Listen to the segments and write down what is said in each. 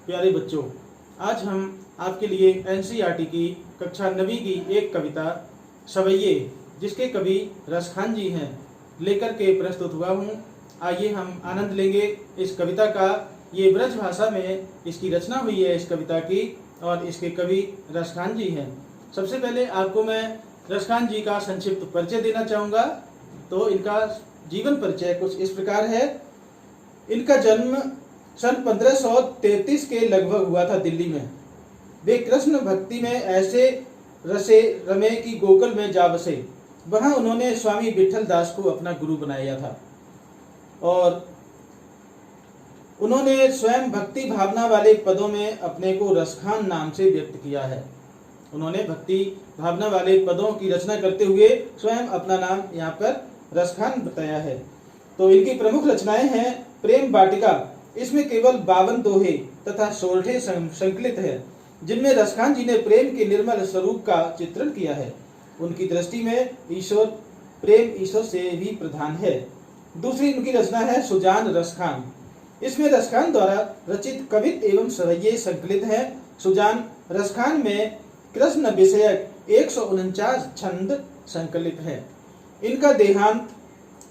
प्यारे बच्चों, आज हम आपके लिए एनसीईआरटी की कक्षा 9वीं की एक कविता सवैये, जिसके कवि रसखान जी हैं, लेकर के प्रस्तुत हुआ हूँ। आइए हम आनंद लेंगे इस कविता का। ये ब्रज भाषा में इसकी रचना हुई है इस कविता की, और इसके कवि रसखान जी हैं। सबसे पहले आपको मैं रसखान जी का संक्षिप्त परिचय देना चाहूँगा। तो इनका जीवन परिचय कुछ इस प्रकार है। इनका जन्म सन 1533 के लगभग हुआ था दिल्ली में। वे कृष्ण भक्ति में ऐसे रसे रमे कि गोकुल में जा बसे। वहां उन्होंने स्वामी विठल दास को अपना गुरु बनाया था, और उन्होंने स्वयं भक्ति भावना वाले पदों में अपने को रसखान नाम से व्यक्त किया है। उन्होंने भक्ति भावना वाले पदों की रचना करते हुए स्वयं अपना नाम यहाँ पर रसखान बताया है। तो इनकी प्रमुख रचनाएं हैं प्रेम वाटिका। इसमें केवल 52 दोहे तथा 16 संकलित है, जिनमें रसखान जी ने प्रेम के निर्मल स्वरूप का चित्रण किया है। उनकी दृष्टि में ईश्वर प्रेम ईश्वर से भी प्रधान है। दूसरी उनकी रचना है सुजान रसखान। इसमें रसखान द्वारा रचित कवित एवं सवैये संकलित है। सुजान रसखान में कृष्ण विषयक 149 छंद संकलित है। इनका देहांत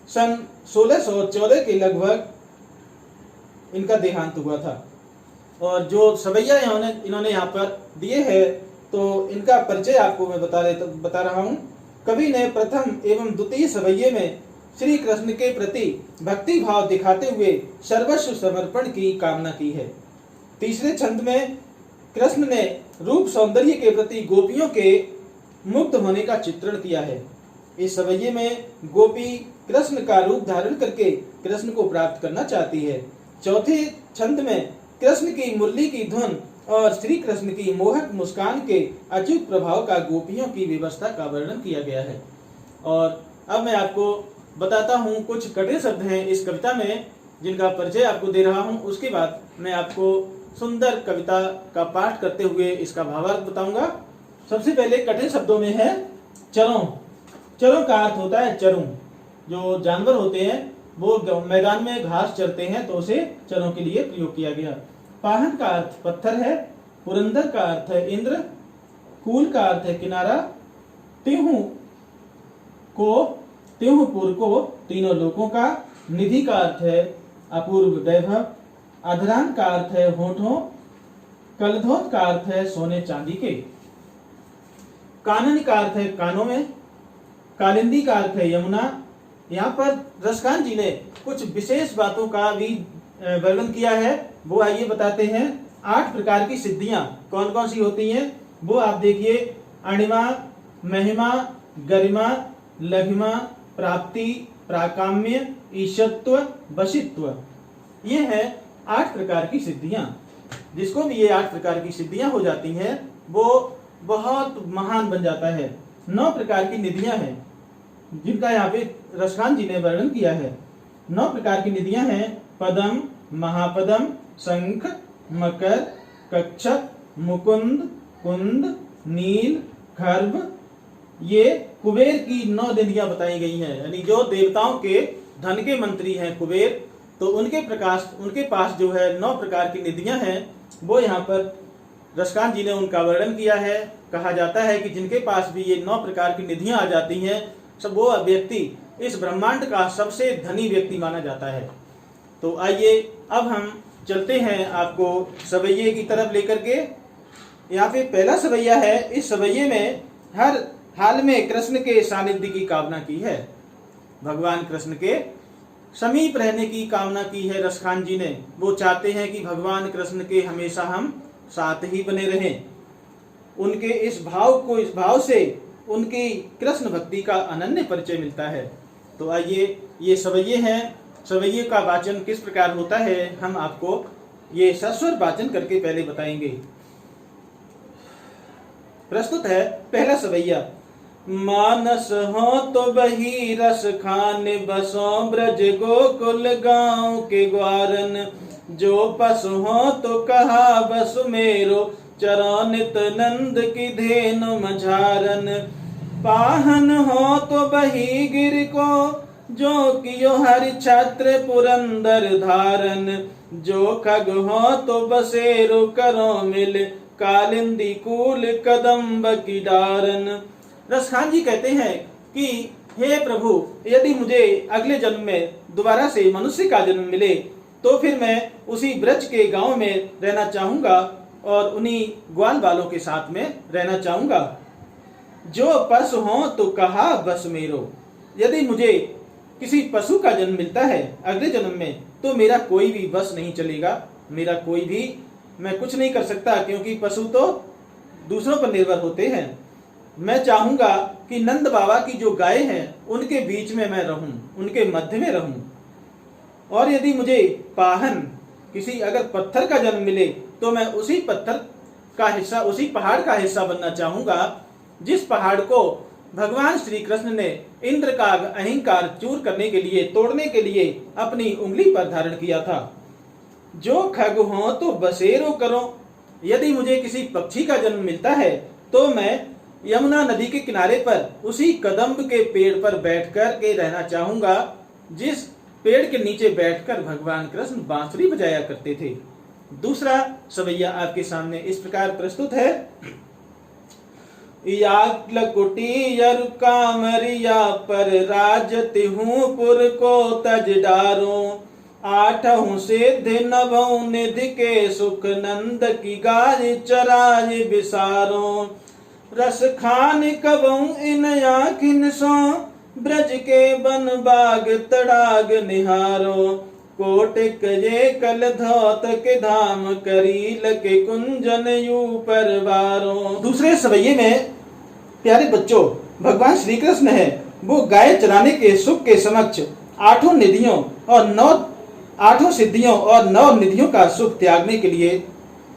सन 1614 के लगभग इनका देहांत हुआ था। और जो सवैया इन्होंने यहाँ पर दिए हैं, तो इनका परिचय आपको मैं बता रहा हूँ। कवि ने प्रथम एवं द्वितीय सवैये में श्री कृष्ण के प्रति भक्ति भाव दिखाते हुए सर्वस्व समर्पण की कामना की है। तीसरे छंद में कृष्ण ने रूप सौंदर्य के प्रति गोपियों के मुग्ध होने का चित्रण किया है। इस सवैये में गोपी कृष्ण का रूप धारण करके कृष्ण को प्राप्त करना चाहती है। चौथे छंद में कृष्ण की मुरली की धुन और श्री कृष्ण की मोहक मुस्कान के अच्युत प्रभाव का गोपियों की व्यवस्था का वर्णन किया गया है। और अब मैं आपको बताता हूँ कुछ कठिन शब्द हैं इस कविता में, जिनका परिचय आपको दे रहा हूँ। उसके बाद मैं आपको सुंदर कविता का पाठ करते हुए इसका भावार्थ बताऊंगा। सबसे पहले कठिन शब्दों में है चरों। चरों का अर्थ होता है चरूं। जो जानवर होते हैं वो मैदान में घास चरते हैं, तो उसे चरों के लिए प्रयोग किया गया। पाहन का अर्थ पत्थर है। पुरंदर का अर्थ है इंद्र। कूल का अर्थ है किनारा। त्योपुर को तीनों लोकों का। निधि का अर्थ है अपूर्व वैभव। अधरान का अर्थ है होठों। कलधोत का अर्थ है सोने चांदी के। कानन का अर्थ है कानों में। कालिंदी का अर्थ है यमुना। यहाँ पर रसखान जी ने कुछ विशेष बातों का भी वर्णन किया है, वो आइए बताते हैं। 8 प्रकार की सिद्धियां कौन कौन सी होती हैं वो आप देखिए। अणिमा, महिमा, गरिमा, लघिमा, प्राप्ति, प्राकाम्य, ईशत्व, वशित्व, ये है 8 प्रकार की सिद्धियां। जिसको भी ये 8 प्रकार की सिद्धियां हो जाती हैं वो बहुत महान बन जाता है। 9 प्रकार की निधियां हैं, जिनका यहाँ पे रसखान जी ने वर्णन किया है। 9 प्रकार की निधियां हैं पदम, महापदम, शंख, मकर, कक्षक, मुकुंद, कुंद, नील, खर्व। ये कुबेर की 9 निधियां बताई गई हैं। यानी जो देवताओं के धन के मंत्री हैं कुबेर, तो उनके पास जो है 9 प्रकार की निधियां हैं, वो यहाँ पर रसखान जी ने उनका वर्णन किया है। कहा जाता है कि जिनके पास भी ये 9 प्रकार की निधियां आ जाती हैं, सब वो व्यक्ति इस ब्रह्मांड का सबसे धनी व्यक्ति माना जाता है। तो आइए अब हम चलते हैं आपको सवैये की तरफ लेकर के। यहाँ पे पहला सवैया है। इस सवैये में हर हाल में कृष्ण के सानिध्य की कामना की है। भगवान कृष्ण के समीप रहने की कामना की है रसखान जी ने। वो चाहते हैं कि भगवान कृष्ण के हमेशा हम साथ ही बने रहें। उनके इस भाव से उनकी कृष्ण भक्ति का अनन्य परिचय मिलता है। तो आइए ये सवैये हैं। सवैये का वाचन किस प्रकार होता है हम आपको ये सस्वर वाचन करके पहले बताएंगे। प्रस्तुत है पहला सवैया। मानस हो तो बही रस खान बसो ब्रज गोकुल गांव के ग्वारन। जो पशु हो तो कहा बसु मेरो चरो नित नंद की धेनु मझारन। पाहन हो तो बही गिर को जो कियो हरि छत्र पुरंदर धारन, जो खग हो तो बसेरो करो मिल, कालिंदी कूल कदम्ब की डारन। रसखान जी कहते हैं कि हे प्रभु, यदि मुझे अगले जन्म में दोबारा से मनुष्य का जन्म मिले तो फिर मैं उसी ब्रज के गांव में रहना चाहूंगा और उन्हीं ग्वाल बालों के साथ में रहना चाहूंगा। जो पशु हो तो कहा बस मेरो, यदि मुझे किसी पशु का जन्म मिलता है अगले जन्म में तो मेरा कोई भी बस नहीं चलेगा, मेरा कोई भी, मैं कुछ नहीं कर सकता, क्योंकि पशु तो दूसरों पर निर्भर होते हैं। मैं चाहूंगा कि नंद बाबा की जो गाय हैं उनके बीच में मैं रहूं, उनके मध्य में रहूं। और यदि मुझे पाहन किसी अगर पत्थर का जन्म मिले तो मैं उसी पत्थर का हिस्सा, उसी पहाड़ का हिस्सा बनना चाहूंगा जिस पहाड़ को भगवान श्री कृष्ण ने इंद्र का अहंकार चूर करने के लिए, तोड़ने के लिए अपनी उंगली पर धारण किया था। जो खग हो तो बसेरो करो, यदि मुझे किसी पक्षी का जन्म मिलता है तो मैं यमुना नदी के किनारे पर उसी कदम्ब के पेड़ पर बैठकर के रहना चाहूंगा जिस पेड़ के नीचे बैठकर भगवान कृष्ण बांसुरी बजाया करते थे। दूसरा सवैया आपके सामने इस प्रकार प्रस्तुत है। या लकुटी यर कामरिया पर राजति हूँ पुर को तज डारो, आठों सिद्ध नभों निधि के सुख नंद की गाय चराय बिसारो। रस खान कबों इन आखिन सो, ब्रज के बन बाग तड़ाग निहारो। कोटिक ये कल धौत के धाम, करील के कुंजन यू परवारो। दूसरे सवैये में प्यारे बच्चों, भगवान श्री कृष्ण है वो गाय चराने के सुख के समक्ष आठों सिद्धियों और 9 निधियों का सुख त्यागने के लिए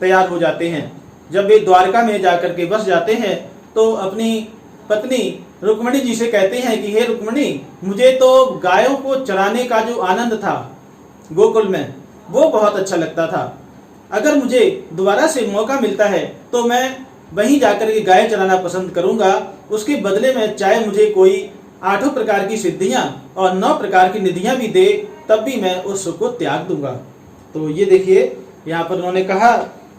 तैयार हो जाते हैं। जब वे द्वारका में जाकर के बस जाते हैं तो अपनी पत्नी रुक्मिणी जी से कहते हैं कि हे रुक्मिणी, मुझे तो गायों को चराने का जो आनंद था गोकुल में वो बहुत अच्छा लगता था। अगर मुझे दोबारा से मौका मिलता है तो मैं वहीं जाकर के गाय चराना पसंद करूंगा। उसके बदले में चाहे मुझे कोई 8 प्रकार की सिद्धियां और 9 प्रकार की निधियां भी दे, तब भी मैं उस सुख को त्याग दूंगा। तो ये देखिए यहाँ पर उन्होंने कहा,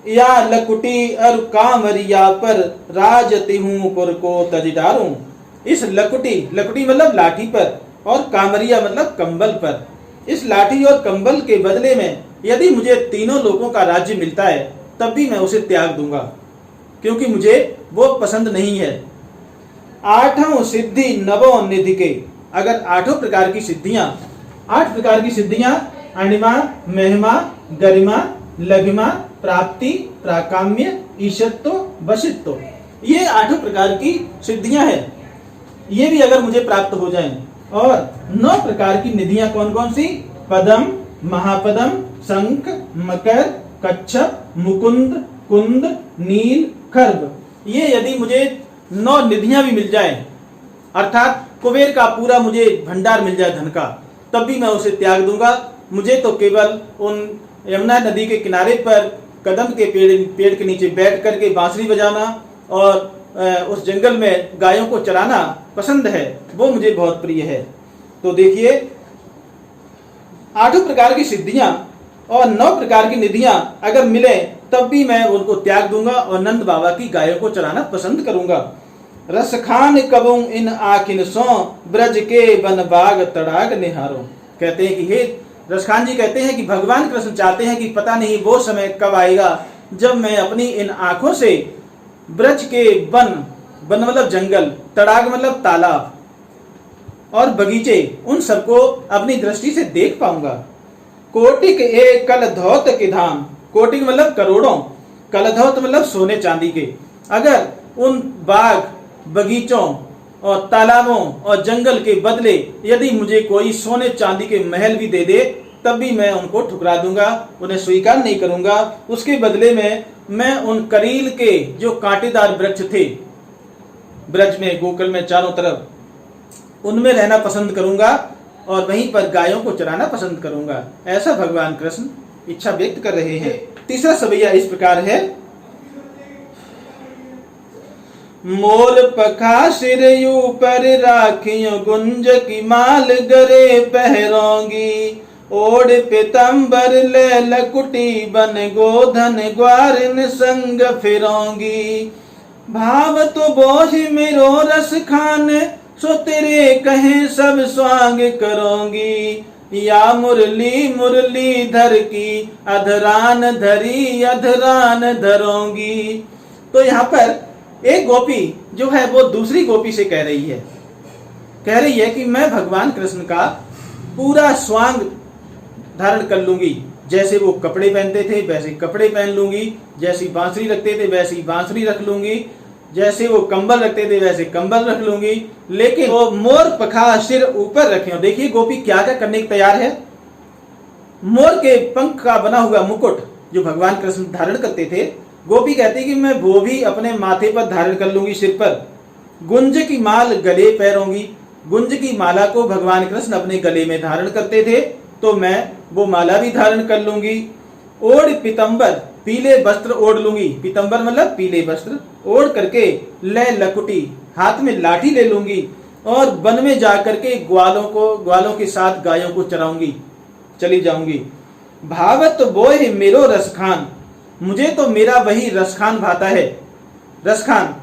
या लकुटी और कामरिया पर राजति हूँ पुर को तज डारूं। इस लकुटी मतलब लाठी पर, और कामरिया मतलब कंबल पर, इस लाठी और कंबल के बदले में यदि मुझे तीनों लोगों का राज्य मिलता है तब भी मैं उसे त्याग दूंगा, क्योंकि मुझे वो पसंद नहीं है। 8 सिद्धि 9 निधि के, अगर 8 प्रकार की सिद्धियां, 8 प्रकार की सिद्धियां अणिमा, महिमा, गरिमा, लघिमा, प्राप्ति, प्राकाम्य, ईशत्व, वशित्व, ये 8 प्रकार की सिद्धियां हैं। ये भी अगर मुझे प्राप्त हो जाएं, और 9 प्रकार की निधियां कौन कौन सी? पदम, महापदम, शंख, मकर, कच्छप, मुकुंद, कुंद, नील, खर्ब, ये यदि मुझे 9 निधियां भी मिल जाए, अर्थात कुबेर का पूरा मुझे भंडार मिल जाए धन का, तब भी मैं उसे त्याग दूंगा। मुझे तो केवल उन यमुना नदी के किनारे पर कदम के पेड़ के नीचे बैठ करके बांसुरी बजाना और उस जंगल में गायों को चराना पसंद है, वो मुझे बहुत प्रिय है। तो देखिए 8 प्रकार की सिद्धियां और 9 प्रकार की निधियां अगर मिले तब भी मैं उनको त्याग दूंगा और नंद बाबा की गायों को चराना पसंद करूंगा। रस खान कबों इन आखिन सो, ब्रज के बन बाग तड़ाग निहारो। कहते हैं कि हे रसखान जी कहते हैं कि भगवान कृष्ण चाहते हैं कि पता नहीं वो समय कब आएगा जब मैं अपनी इन आंखों से ब्रज के वन मतलब जंगल, तड़ाग मतलब तालाब, और बगीचे, उन सबको अपनी दृष्टि से देख पाऊंगा। कोटिक एक कल धौत के धाम, कोटिक मतलब करोड़ों, कलधौत मतलब सोने चांदी के, अगर उन बाग, बगीचों और तालाबों और जंगल के बदले यदि मुझे कोई सोने चांदी के महल भी दे दे तब भी मैं उनको ठुकरा दूंगा, उन्हें स्वीकार नहीं करूंगा। उसके बदले में मैं उन करील के जो कांटेदार वृक्ष थे ब्रज में, गोकुल में चारों तरफ, उनमें रहना पसंद करूंगा और वहीं पर गायों को चराना पसंद करूंगा। ऐसा भगवान कृष्ण इच्छा व्यक्त कर रहे हैं। तीसरा सवैया इस प्रकार है। मोर पखा सिर ऊपर राखियो गुंज की माल गरे पहरोंगी। ओढ़ पीतम्बर ले लकुटी बन गोधन ग्वारिन संग फिरोंगी। भाव तो बोहि मेरो रस खान सो तेरे कहे सब स्वांग करोगी। या मुरली मुरली धर की अधरान धरी अधरान धरोगी। तो यहाँ पर एक गोपी जो है वो दूसरी गोपी से कह रही है कि मैं भगवान कृष्ण का पूरा स्वांग धारण कर लूंगी। जैसे वो कपड़े पहनते थे वैसे कपड़े पहन लूंगी, जैसी बांसुरी रखते थे वैसी बांसुरी रख लूंगी, जैसे वो कंबल रखते थे वैसे कंबल रख लूंगी। लेकिन वो मोर पखा सिर ऊपर रखे। देखिए गोपी क्या क्या करने को तैयार है। मोर के पंख का बना हुआ मुकुट जो भगवान कृष्ण धारण करते थे, गोपी कहती कि मैं वो भी अपने माथे पर धारण कर लूंगी, सिर पर। गुंज की माल गले पहनूंगी। गुंज की माला को भगवान कृष्ण अपने गले में धारण करते थे, तो मैं वो माला भी धारण कर लूंगी। ओढ़ पीतम्बर, पीले वस्त्र ओढ़ लूंगी। पीतम्बर मतलब पीले वस्त्र ओढ़ करके ले लकुटी, हाथ में लाठी ले लूंगी और वन में जाकर के ग्वालों के साथ गायों को चराऊंगी, चली जाऊंगी। भावत बोए मेरो रसखान, मुझे तो मेरा वही रसखान भाता है। रसखान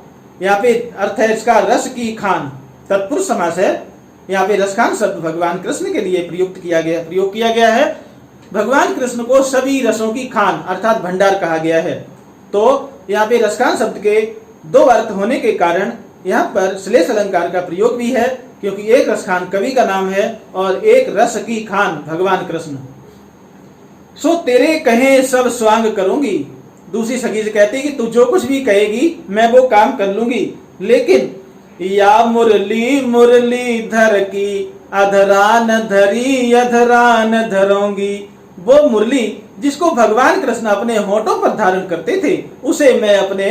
यहाँ पे अर्थ है इसका रस की खान, तत्पुरुष समास है। यहाँ पे रसखान शब्द भगवान कृष्ण के लिए प्रयोग किया गया है। भगवान कृष्ण को सभी रसों की खान अर्थात भंडार कहा गया है। तो यहाँ पे रसखान शब्द के दो अर्थ होने के कारण यहाँ पर श्लेष अलंकार का प्रयोग भी है, क्योंकि एक रसखान कवि का नाम है और एक रस की खान भगवान कृष्ण। सो तेरे कहे सब स्वांग करूंगी। दूसरी सखी से कहती कि तू जो कुछ भी कहेगी मैं वो काम कर लूंगी। लेकिन या मुरली मुरली धर की अधरान धरी अधरान धरोंगी। वो मुरली जिसको भगवान कृष्ण अपने होठों पर धारण करते थे उसे मैं अपने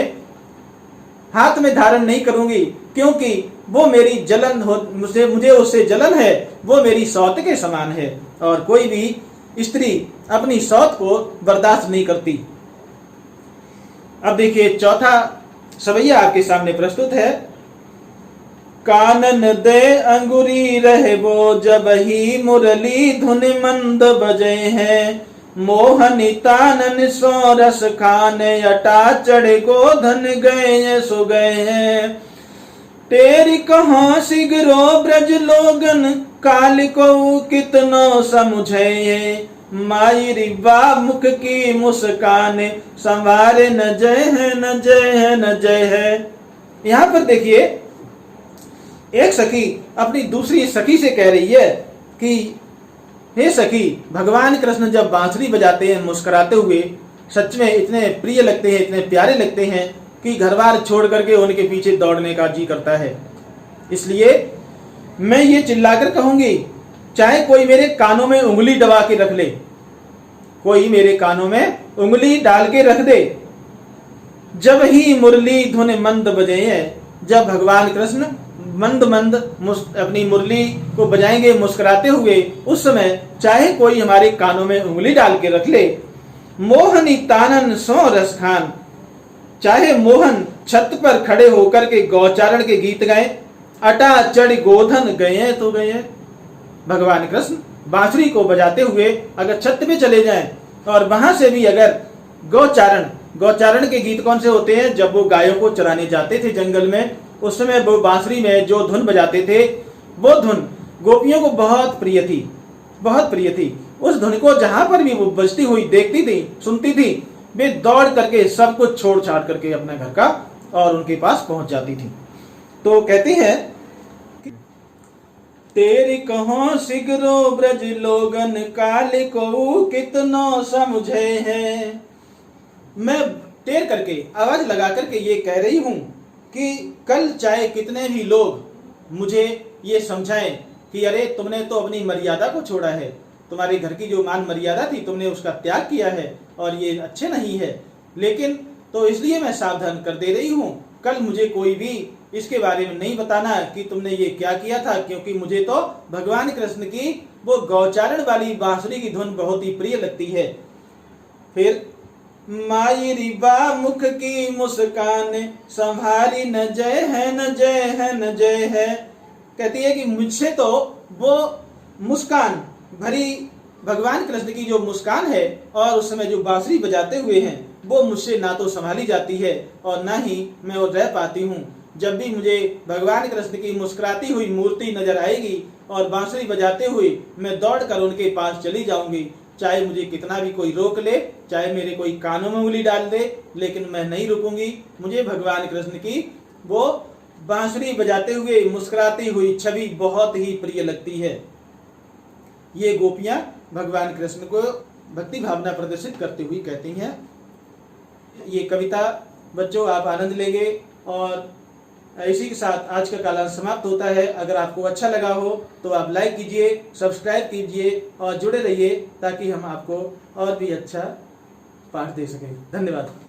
हाथ में धारण नहीं करूंगी, क्योंकि वो मेरी जलन हो, मुझे उससे जलन है। वो मेरी सौत के समान है और कोई भी स्त्री अपनी सौत को बर्दाश्त नहीं करती। अब देखिए चौथा सवैया आपके सामने प्रस्तुत है। कानन दे अंगुरी रहे वो जब ही मुरली धुन मंद बजे हैं। मोहनी तानन सो रस खाने अटा चढ़े गोधन गए सो गए हैं। तेरी कहाँ सिगरो ब्रज लोगन काल को कितनो समझे। माई रिवा मुख की मुस्कान संवारे न जय है न जय है न जय है। यहाँ पर देखिए एक सखी अपनी दूसरी सखी से कह रही है कि हे सखी, भगवान कृष्ण जब बांसुरी बजाते हैं मुस्कुराते हुए सच में इतने प्रिय लगते हैं, इतने प्यारे लगते हैं कि घर बार छोड़ करके उनके पीछे दौड़ने का जी करता है। इसलिए मैं ये चिल्लाकर कहूंगी, चाहे कोई मेरे कानों में उंगली दबा के रख ले, कोई मेरे कानों में उंगली डाल के रख दे, जब ही मुरली धुन मंद बजे हैं, जब भगवान कृष्ण मंद मंद अपनी मुरली को बजाएंगे मुस्कुराते हुए, उस समय चाहे कोई हमारे कानों में उंगली डाल के रख ले। मोहनी तानन सो रस खान, चाहे मोहन छत पर खड़े होकर के गौचारण के गीत गाए, अटा चढ़ गोधन गए तो गए। भगवान कृष्ण बांसुरी को बजाते हुए अगर छत पे चले जाएं और वहां से भी अगर गौचारण के गीत कौन से होते हैं, जब वो गायों को चराने जाते थे जंगल में, उस समय वो बांसुरी में जो धुन बजाते थे वो धुन गोपियों को बहुत प्रिय थी। उस धुन को जहां पर भी वो बजती हुई देखती थी, सुनती थी, वे दौड़ करके सब कुछ छोड़ छाड़ करके अपने घर का और उनके पास पहुंच जाती थी। तो कहती है, तेरी कहो सिगरो ब्रज लोगन काल को कितनो समझे हैं। मैं टेर करके आवाज लगा करके ये कह रही हूं कि कल चाहे कितने भी लोग मुझे ये समझाएं कि अरे तुमने तो अपनी मर्यादा को छोड़ा है, तुम्हारे घर की जो मान मर्यादा थी तुमने उसका त्याग किया है और ये अच्छे नहीं है, लेकिन तो इसलिए मैं सावधान कर दे रही हूँ, कल मुझे कोई भी इसके बारे में नहीं बताना कि तुमने ये क्या किया था, क्योंकि मुझे तो भगवान कृष्ण की वो गौचारण वाली बांसुरी की धुन बहुत ही प्रिय लगती है। फिर माई रिबा मुख की मुस्कान, संभारी न जय है न जय है न जय है। कहती है कि मुझसे तो वो मुस्कान भरी भगवान कृष्ण की जो मुस्कान है और उस समय जो बांसुरी बजाते हुए हैं वो मुझसे ना तो संभाली जाती है और ना ही मैं वो रह पाती हूँ। जब भी मुझे भगवान कृष्ण की मुस्कुराती हुई मूर्ति नजर आएगी और बांसुरी बजाते हुए मैं दौड़कर उनके पास चली जाऊंगी, चाहे मुझे कितना भी कोई रोक ले, चाहे मेरे कोई कानों में उंगली डाल दे, लेकिन मैं नहीं रुकूंगी। मुझे भगवान कृष्ण की वो बांसुरी बजाते हुए मुस्कुराती हुई छवि बहुत ही प्रिय लगती है। ये गोपियां भगवान कृष्ण को भक्ति भावना प्रदर्शित करते हुए कहती हैं। ये कविता बच्चों आप आनंद लेंगे और इसी के साथ आज का कालांश समाप्त होता है। अगर आपको अच्छा लगा हो तो आप लाइक कीजिए, सब्सक्राइब कीजिए और जुड़े रहिए ताकि हम आपको और भी अच्छा पाठ दे सकें। धन्यवाद।